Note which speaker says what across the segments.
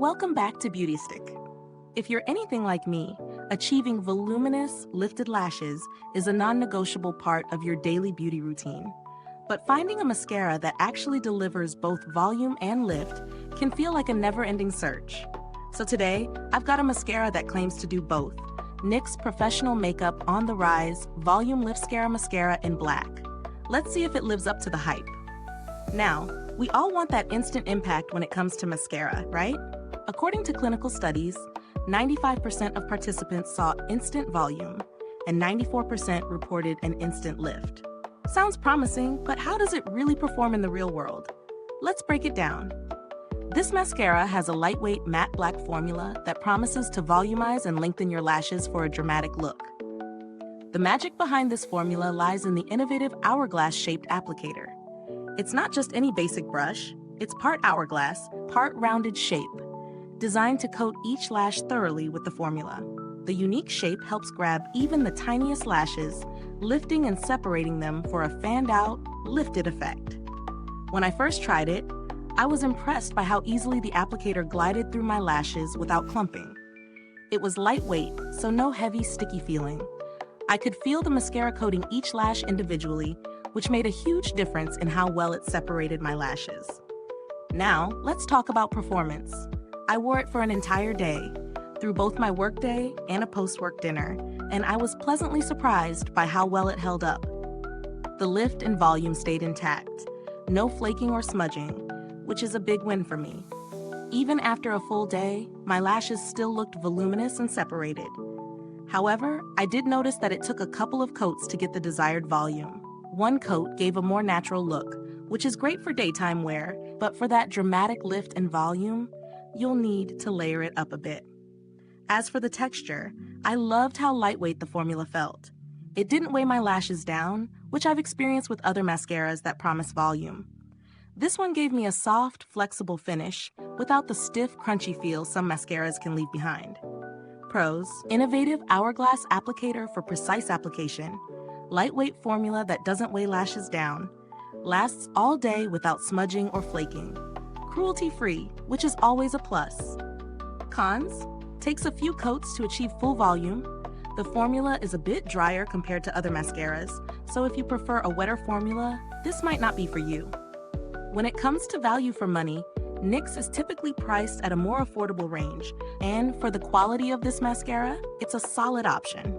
Speaker 1: Welcome back to Beautyistic. If you're anything like me, achieving voluminous, lifted lashes is a non-negotiable part of your daily beauty routine. But finding a mascara that actually delivers both volume and lift can feel like a never-ending search. So today, I've got a mascara that claims to do both. NYX Professional Makeup On The Rise Volume Liftscara Mascara in black. Let's see if it lives up to the hype. Now, we all want that instant impact when it comes to mascara, right? According to clinical studies, 95% of participants saw instant volume, and 94% reported an instant lift. Sounds promising, but how does it really perform in the real world? Let's break it down. This mascara has a lightweight matte black formula that promises to volumize and lengthen your lashes for a dramatic look. The magic behind this formula lies in the innovative hourglass-shaped applicator. It's not just any basic brush, it's part hourglass, part rounded shape, designed to coat each lash thoroughly with the formula. The unique shape helps grab even the tiniest lashes, lifting and separating them for a fanned-out, lifted effect. When I first tried it, I was impressed by how easily the applicator glided through my lashes without clumping. It was lightweight, so no heavy, sticky feeling. I could feel the mascara coating each lash individually, which made a huge difference in how well it separated my lashes. Now, let's talk about performance. I wore it for an entire day, through both my workday and a post-work dinner, and I was pleasantly surprised by how well it held up. The lift and volume stayed intact, no flaking or smudging, which is a big win for me. Even after a full day, my lashes still looked voluminous and separated. However, I did notice that it took a couple of coats to get the desired volume. One coat gave a more natural look, which is great for daytime wear, but for that dramatic lift and volume, you'll need to layer it up a bit. As for the texture, I loved how lightweight the formula felt. It didn't weigh my lashes down, which I've experienced with other mascaras that promise volume. This one gave me a soft, flexible finish without the stiff, crunchy feel some mascaras can leave behind. Pros: innovative hourglass applicator for precise application, lightweight formula that doesn't weigh lashes down, lasts all day without smudging or flaking, cruelty-free, which is always a plus. Cons: takes a few coats to achieve full volume. The formula is a bit drier compared to other mascaras, so if you prefer a wetter formula, this might not be for you. When it comes to value for money, NYX is typically priced at a more affordable range, and for the quality of this mascara, it's a solid option.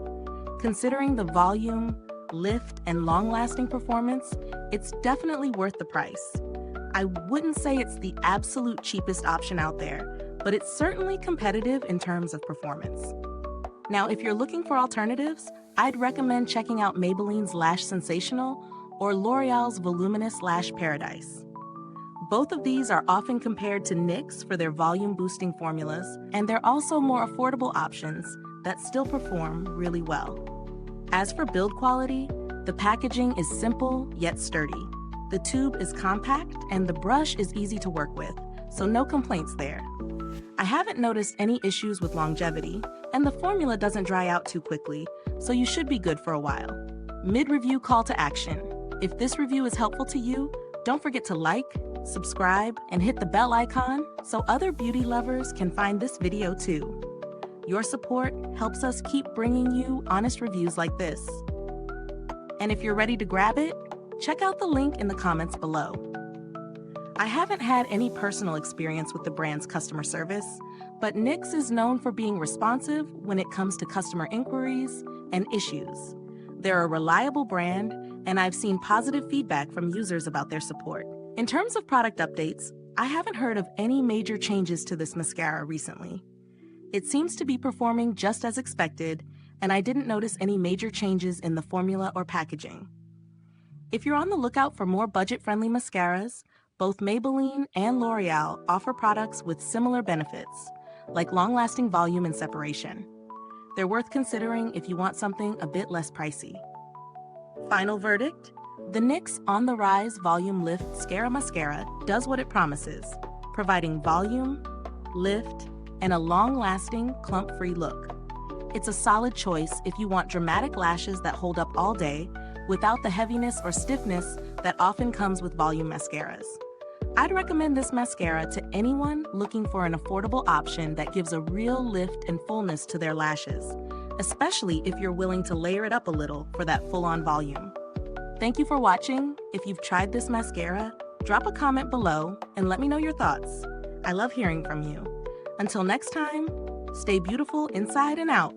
Speaker 1: Considering the volume, lift, and long-lasting performance, it's definitely worth the price. I wouldn't say it's the absolute cheapest option out there, but it's certainly competitive in terms of performance. Now, if you're looking for alternatives, I'd recommend checking out Maybelline's Lash Sensational or L'Oreal's Voluminous Lash Paradise. Both of these are often compared to NYX for their volume-boosting formulas, and they're also more affordable options that still perform really well. As for build quality, the packaging is simple yet sturdy. The tube is compact and the brush is easy to work with, so no complaints there. I haven't noticed any issues with longevity, and the formula doesn't dry out too quickly, so you should be good for a while. Mid-review call to action. If this review is helpful to you, don't forget to like, subscribe, and hit the bell icon so other beauty lovers can find this video too. Your support helps us keep bringing you honest reviews like this. And if you're ready to grab it, check out the link in the comments below. I haven't had any personal experience with the brand's customer service, but NYX is known for being responsive when it comes to customer inquiries and issues. They're a reliable brand, and I've seen positive feedback from users about their support. In terms of product updates, I haven't heard of any major changes to this mascara recently. It seems to be performing just as expected, and I didn't notice any major changes in the formula or packaging. If you're on the lookout for more budget-friendly mascaras, both Maybelline and L'Oreal offer products with similar benefits, like long-lasting volume and separation. They're worth considering if you want something a bit less pricey. Final verdict: the NYX On The Rise Volume Liftscara Mascara does what it promises, providing volume, lift, and a long-lasting, clump-free look. It's a solid choice if you want dramatic lashes that hold up all day without the heaviness or stiffness that often comes with volume mascaras. I'd recommend this mascara to anyone looking for an affordable option that gives a real lift and fullness to their lashes, especially if you're willing to layer it up a little for that full-on volume. Thank you for watching. If you've tried this mascara, drop a comment below and let me know your thoughts. I love hearing from you. Until next time, stay beautiful inside and out.